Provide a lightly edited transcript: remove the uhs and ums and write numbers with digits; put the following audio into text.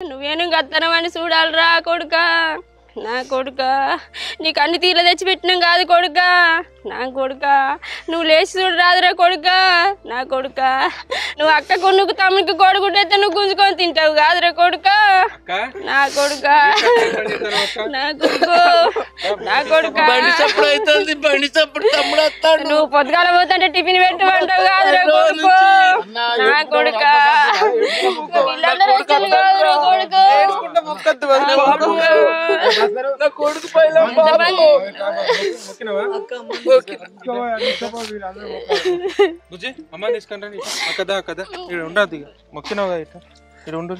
నువ్వేను గత్తనమని చూడాలిరా కొడుకా నా కొడుకా నీకు అన్ని తీర్లు తెచ్చిపెట్టినాం కాదు కొడుకా నా కొడుకా నువ్వు లేచి చూడు రాదురా కొడుకా నా కొడుకా నువ్వు అక్కకు నువ్వు తమ్ముడికి కొడుకుంటే నువ్వు గుంజుకొని తింటావు కాదురా కొడుకా నా కొడుకా నా కొడుకు నా కొడుకా నువ్వు పొద్దుగాల పోతుంటే టిఫిన్ పెట్టమంటావు కాదురా కొడుకు నా కొడుకా వీళ్ళందరూ వచ్చారు కాదురా కొడుకు అమ్మ తీసుకుంటా అక్కదా అక్కదా ఇక్కడ ఉండదు మొక్కినావు ఇక్కడ ఉండు